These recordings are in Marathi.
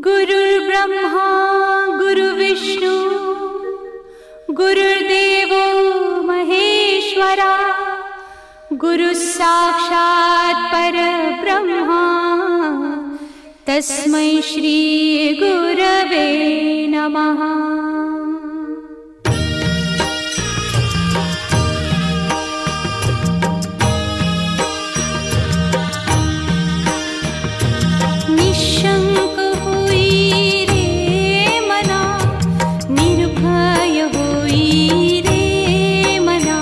गुरुर्ब्रह्मा गुरुर्विष्णु गुरुर्देवो महेश्वरा गुरुस्साक्षात् परब्रह्मा तस्मै श्री गुरवे नमः। निशंक होई रे मना, निर्भय होई रे मना,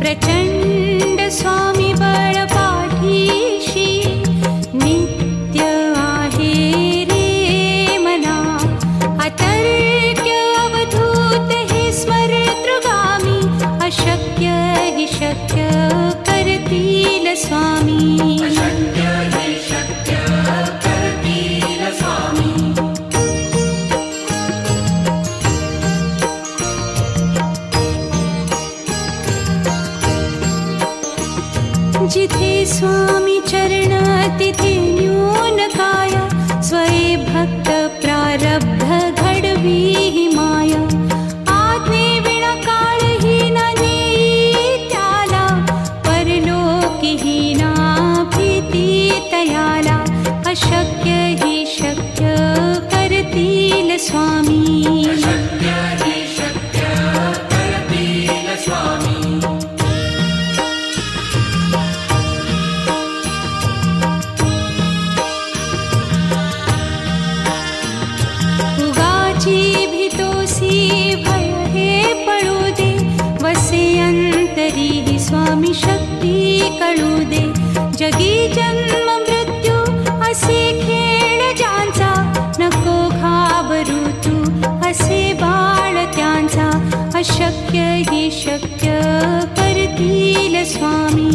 प्रचंड स्वामी बळ पाठीशी नित्य आहे रे मना। अतर्क्य अवधूत हे स्मरतृगामी, अशक्य हि शक्य करतील स्वामी। जिथे स्वामी चरण तिथे न्यून काया, स्वये भक्त प्रारब्ध घडवी ही माया। आज्ञे विना काळही न नेई त्याला, परलोकी ही ना भीती तयाला। अशक्य ही शक्य करतील स्वामी। स्वामी शक्ती कळू दे, जगी जन्म मृत्यू असे खेळ ज्यांचा। नको घाबरू तू असे बाळ त्यांचा, अशक्य ही शक्य करतील स्वामी।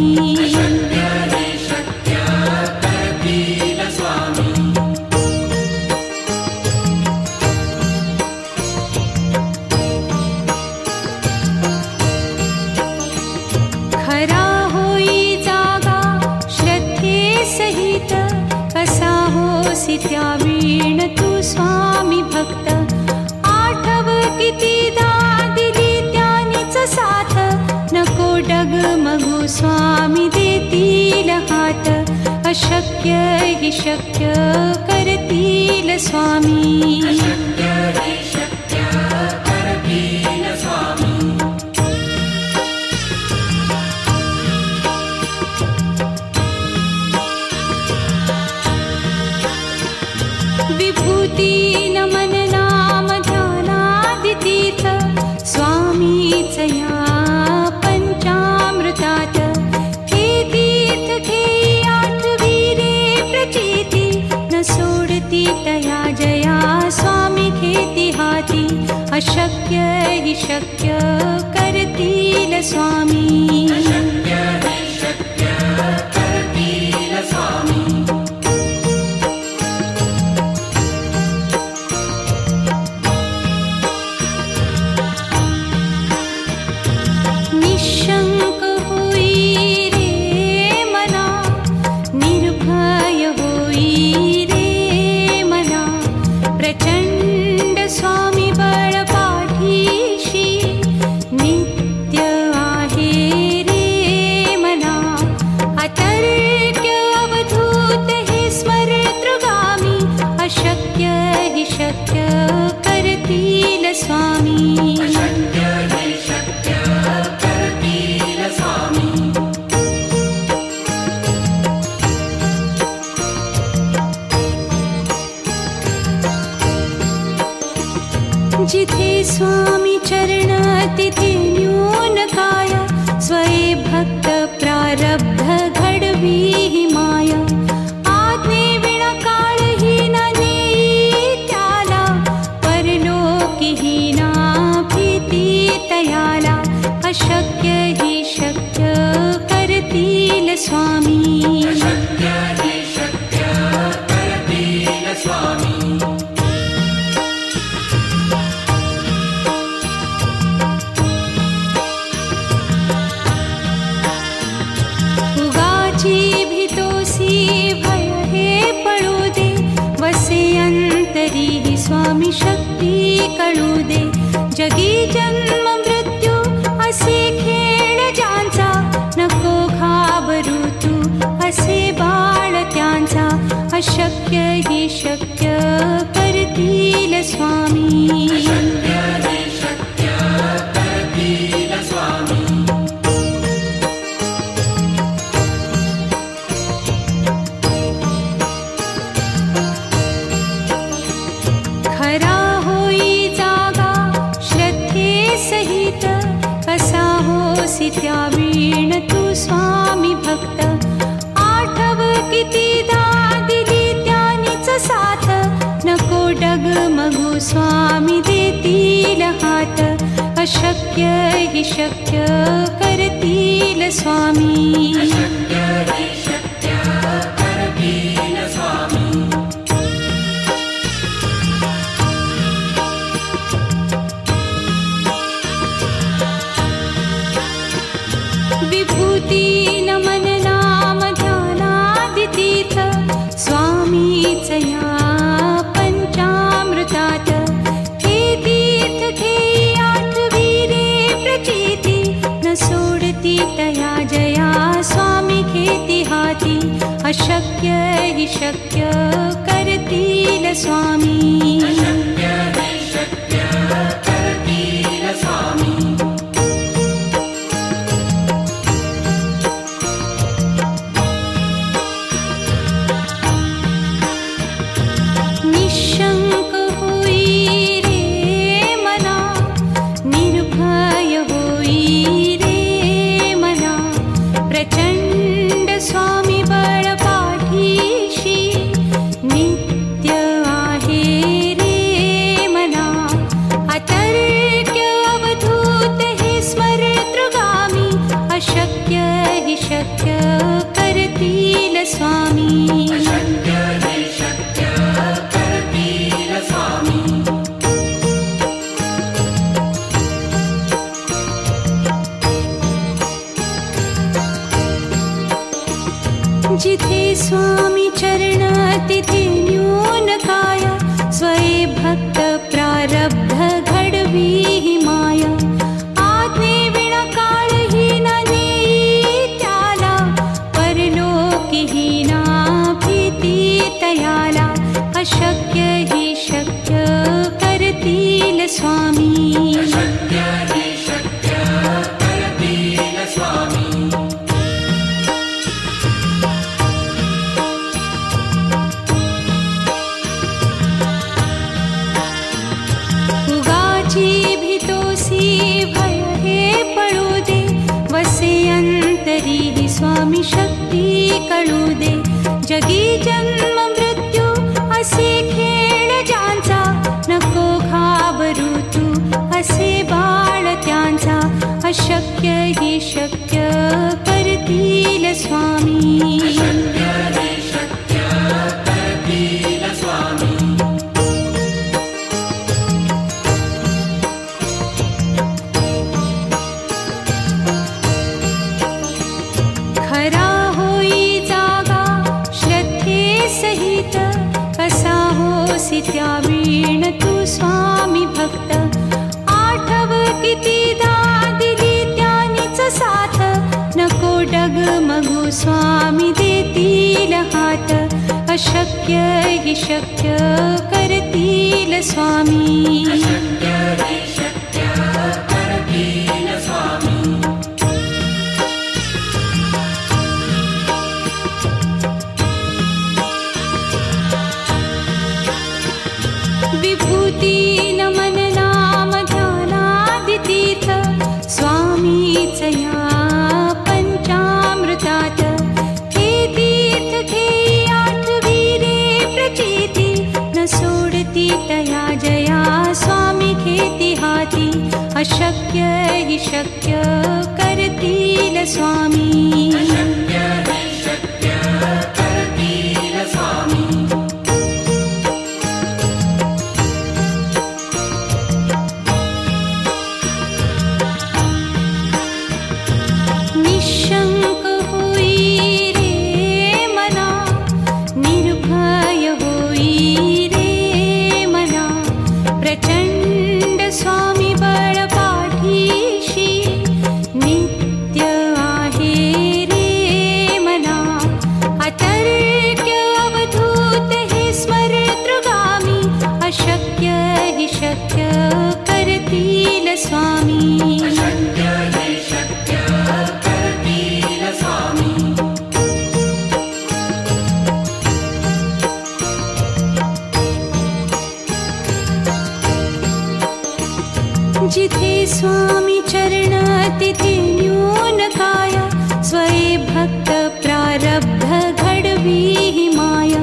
त्यावीण तू स्वामी भक्त, आठव कितीदा दिली त्यानीच साथ। नको डगमगू स्वामी देतील हात, अशक्य हि शक्य करतील स्वामी। विभूती नमन नाम ध्यानादितीर्थ, स्वामीच या पंचामृतात। हे तीर्थ घेई आठवी रे प्रचिती, न सोडती तया जया स्वामी घेती हाती। अशक्य हि शक्य करतील स्वामी। निशंक होई रे मना, निर्भय होई रे मना, प्रचंड स्वामी बळ पाठीशी नित्य आहे रे मना। अतर्क्य अवधूत हे स्मरतृगामी, अशक्य हि शक्य करतील स्वामी। जिथे स्वामी चरण तिथे न्यून काया, स्वये भक्त प्रारब्ध घडवी ही माया। आज्ञे विना काळही न नेई त्याला, परलोकी ही ना भीती तयाला। अशक्य ही शक्य करतील स्वामी। उगाची भीतोसी भय हे पळू दे, वसे अंतरी पळू दे. जगी जन्म मृत्यू असे खेळ ज्यांचा, नको घाबरू तू असे बाळ त्यांचा. अशक्य ही शक्य करतील स्वामी. खरा होई जागा श्रद्धे सहित, कसा होसी त्यावीण तू स्वामी भक्त. आठव कितीदा दिली त्यानीच साथ, नको डगमगू स्वामी देतील हात. अशक्य ही शक्य करतील स्वामी. विभूती नमन नाम ध्यानादितीर्थ, स्वामीच या पंचामृतात. हे तीर्थ घेई आठवी रे प्रचिती, न सोडती तया जया स्वामी घेती हाती. अशक्य ही शक्य करतील स्वामी. निशंक होई रे मना, निर्भय होई रे मना. प्रचंड स्वामी बळ पाठीशी, नित्य आहे रे मना. अतर्क्य अवधूत हे स्मरतृगामी, अशक्य हि शक्य करतील स्वामी. जिथे स्वामी चरण तिथे न्यून काय, स्वये भक्त प्रारब्ध घडवी ही माया. आज्ञे विना काळही न नेई त्याला, परलोकी ही ना भीती तयाला. अशक्य ही शक्य करतील स्वामी. भीतोसी भय हे पळू दे, वसे अंतरी ही स्वामी शक्ती कळू दे. जगी जन्म मृत्यू असे खेळ ज्यांचा, नको घाबरू तू असे बाळ त्यांचा. अशक्य ही शक्य करतील स्वामी. खरा होई जागा श्रद्धे सहित, कसा होसी त्यावीण तू स्वामी भक्त. आठव कितीदा दिली त्यानीच साथ, नको डगमगू स्वामी देतील हात. अशक्य हि शक्य करतील स्वामी. विभूती नमन नाम ध्यानादितीर्थ, स्वामीच या पंचामृतात. हे तीर्थ घेई आठवी रे प्रचिती, न सोडती तया जया स्वामी घेती हाती. अशक्य हि शक्य करतील स्वामी. निशंक होई रे मना, निर्भय होई रे मना. प्रचंड जिथे स्वामी चरण तिथे न्यून काय, स्वये भक्त प्रारब्ध घडवी ही माया.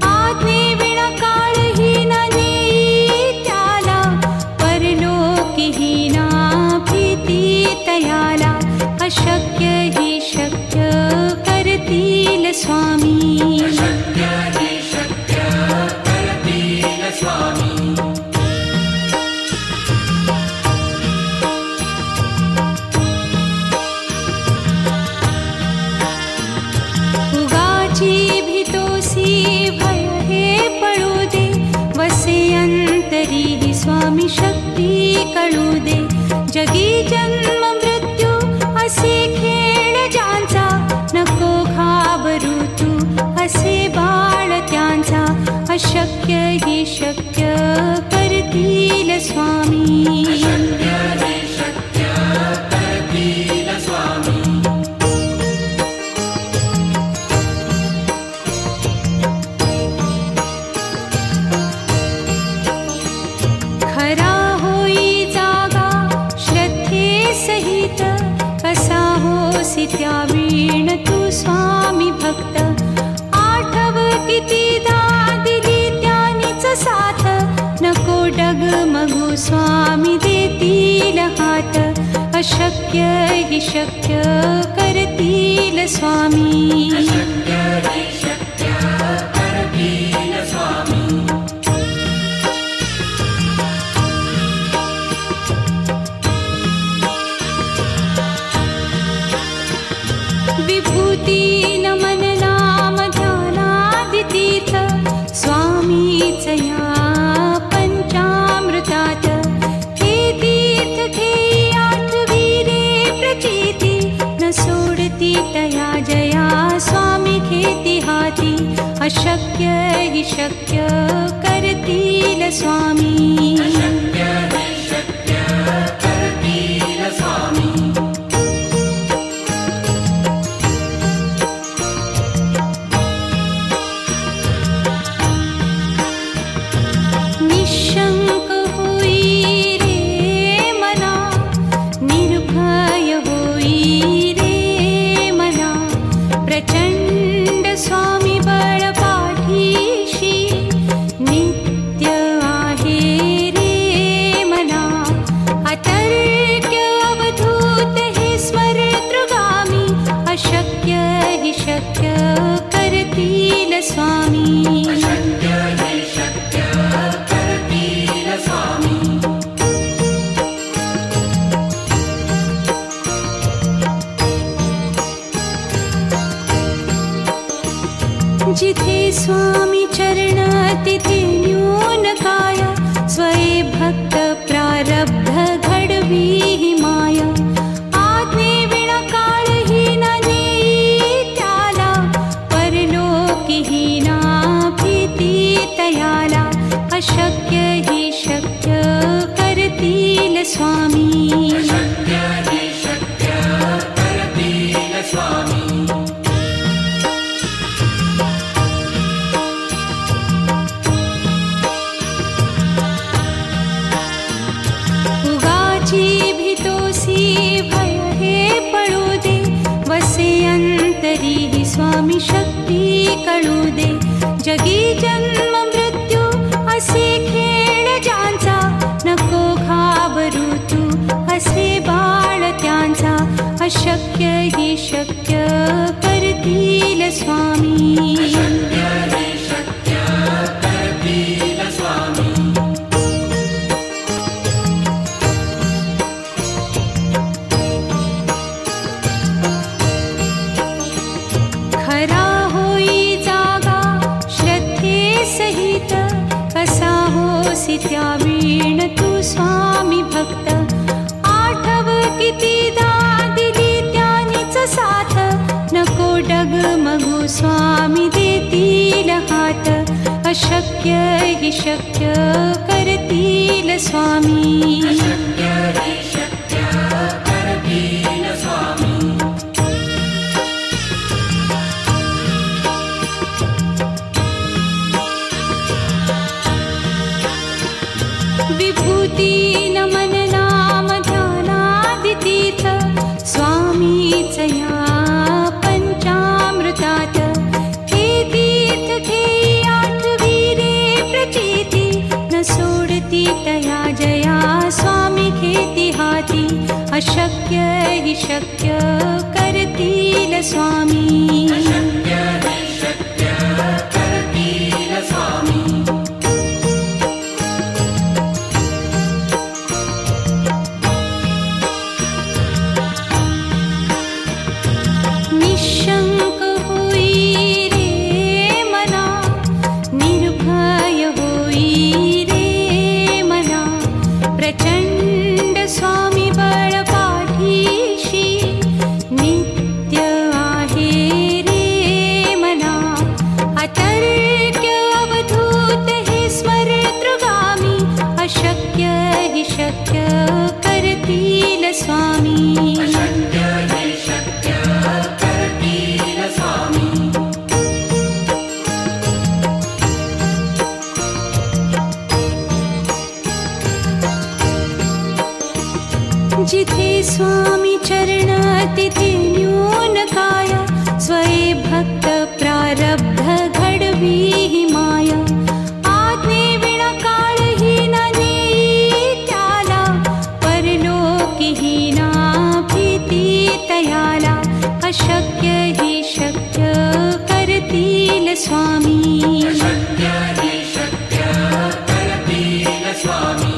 आज्ञे विना काळही न नेई त्याला, परलोकी ही ना भीती तयाला. अशक्य ही शक्य करतील स्वामी. अशक्य ही शक्य करतील स्वामी. उगाची भीतोसी भय हे पळू दे, वसे अंतरी ही स्वामी शक्ती कळू दे. जगी जन्म मृत्यू असे खेळ ज्यांचा, नको घाबरू तू असे बाळ त्यांचा. अशक्य ही शक्य करतील स्वामी. अशक्य ही शक्य करतील स्वामी. खरा होई जागा श्रद्धे सहित, कसा होसी त्या वीण तू स्वामी भक्त. आठव कितीदा दिली त्यानीच साथ, नको डगमगू स्वामी देतील हात. अशक्य ही शक्य करतील स्वामी. अशक्य ही शक्य करतील स्वामी. विभूती नमन नाम ध्यानादितीर्थ, स्वामीच या पंचामृतात. हे तीर्थ घेई आठवी रे प्रचिती, न सोडती तया जया स्वामी घेती हाती. अशक्य ही शक्य करतील स्वामी. अशक्य ही शक्य करतील स्वामी. निशंक होई रे मना, निर्भय होई रे मना. प्रचंड स्वामी बळ पाठीशी, नित्य आहे रे मना. अतर्क्य अवधूत हे स्मरतृगामी, अशक्य ही शक्य करतील स्वामी. अशक्य ही शक्य करतील स्वामी. जिथे स्वामी चरण तिथे न्यून काय, स्वये भक्त प्रारब्ध घडवी ही माया. आज्ञे विना काळही न नेई त्याला, परलोकी ही ना भीती तयाला. अशक्य ही शक्य करतील स्वामी. अशक्य ही शक्य करतील स्वामी. उगाची भीतोसी भय हे पळू दे, वसे अंतरी ही स्वामी शक्ती कळू दे. जगी जन्म मृत्यू असे खेळ ज्यांचा, नको घाबरू तू असे बाळ त्यांचा. अशक्य ही शक्य करतील स्वामी. अशक्य ही शक्य करतील स्वामी. खरा होई जागा श्रद्धे सहित, कसा होसी त्या वीण तू स्वामी भक्त. आठव कितीदा दिली त्यानीच साथ, नको डगमगू स्वामी देतील हात. अशक्य ही शक्य करतील स्वामी. अशक्य ही शक्य करतील स्वामी. विभूती नमन नाम विभूती तया जया स्वामी खेती हाती अशक्य हि शक्य करतील स्वामी अशक्य हि शक्य करतील स्वामी निशंक होई रे मना निर्भय होई रे मना प्रचंड स्वामी बळ पाठीशी नित्य आहे रे मना अतर्क्य अवधूत हे स्मरतृगामी अशक्य हि शक्य करतील स्वामी अशक्य हि शक्य करतील स्वामी जिथे स्वामी चरण तिथे न्यून काय स्वये भक्त प्रारब्ध घडवी हि माया आज्ञे विना काळही न नेई त्याला परलोकीही ना भीती तयाला अशक्य हि शक्य करतील स्वामी अशक्य हि शक्य करतील स्वामी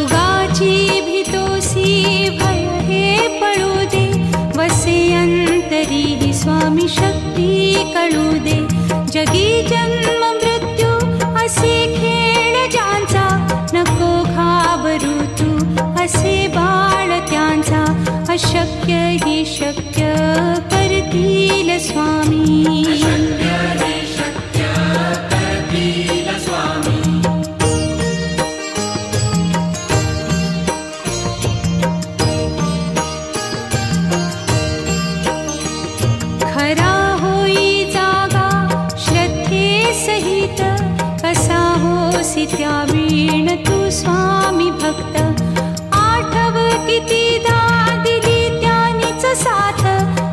उगाची भीतोसी भय हे पळू दे वसे अंतरी हि स्वामी शक्ती कळू दे जगी जन्म मृत्यू असे खेळ ज्यांचा नको घाबरू तू असे बाळ त्यांचा अशक्य हि शक्य करतील स्वामी अशक्य हि शक्य करतील स्वामी खरा होई जागा श्रद्धे सहित कसा होसी त्या वीण तू स्वामी भक्त आठव कितीदा दिली त्यानीच साथ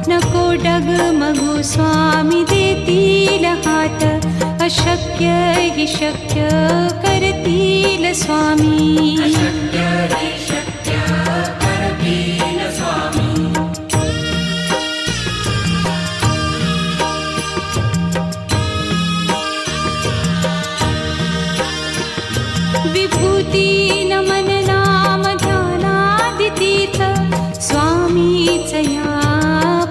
नको डगमगू स्वामी देतील हात अशक्य हि शक्य करतील स्वामी अशक्य हि शक्य करतील स्वामी विभूती नमन नाम ध्यानादितीर्थ स्वामीच या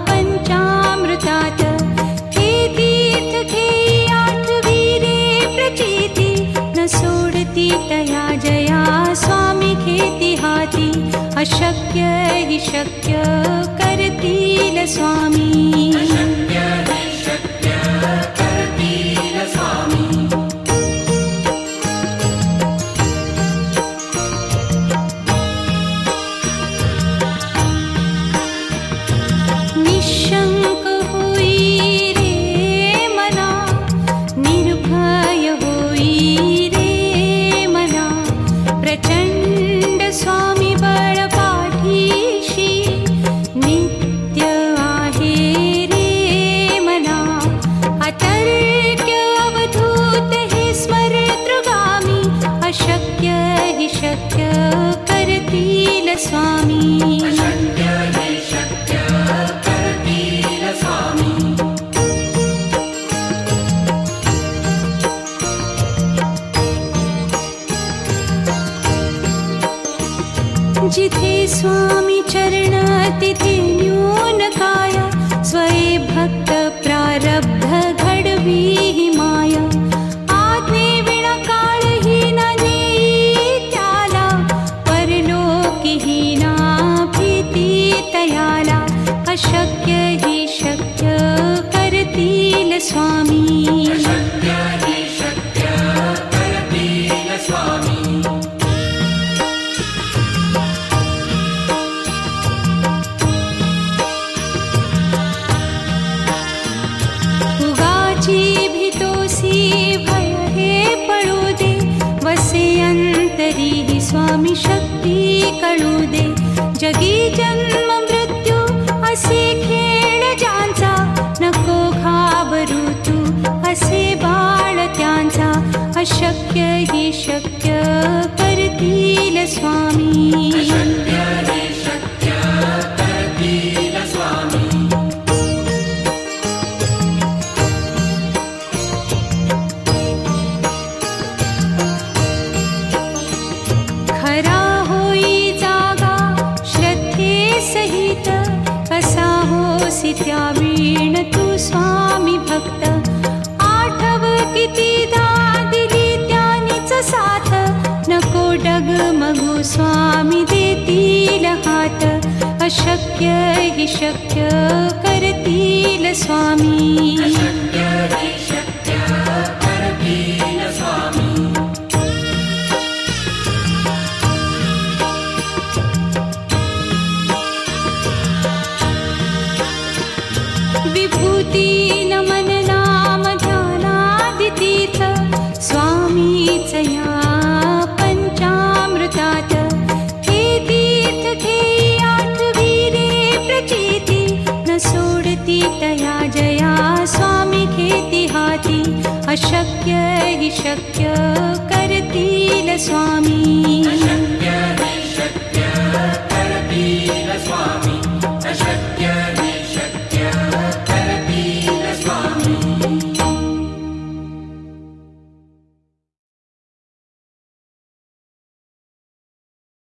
पंचामृतात हे तीर्थ घेई आठवी रे प्रचिती न सोडती तया जया स्वामी खेती हाती अशक्य हि शक्य करतील स्वामी अशक्य हि शक्य करतील स्वामी निशंक होई रे मना निर्भय होई रे मना प्रचंड स्वामी बळ पाठीशी नित्य आहे रे मना अतर्क्य अवधूत हे स्मरतृगामी अशक्य हि शक्य करतील स्वामी अशक्य हि शक्य करतील स्वामी जिथे स्वामी चरण तिथे न्यून काय स्वये भक्त प्रारब्ध घडवी हि माया आज्ञे विना काळही न नेई त्याला परलोकीही ना भीती तयाला अशक्य हि शक्य करतील स्वामी अशक्य हि शक्य करतील स्वामी उगाची भीतोसी भय हे पळू दे वसे अंतरी हि स्वामी शक्ती कळू दे जगी जन्म मृत्यू असे स्वामी अशक्य हि शक्य करतील स्वामी खरा होई जागा श्रद्धे सहित कसा होसी त्यावीण तू स्वामी भक्त आठव कितीदा दिली त्यानीच साथ नको डगमगू स्वामी देतील हात अशक्य हि शक्य करतील स्वामी अशक्य हि शक्य करतील स्वामी विभूती नमन नाम ध्यानादितीर्थ स्वामीच या पंचामृतात हे तीर्थ घेई आठवीरे प्रचिती न सोडती तया जया स्वामी घेती हाती अशक्य हि शक्य करतील स्वामी अशक्य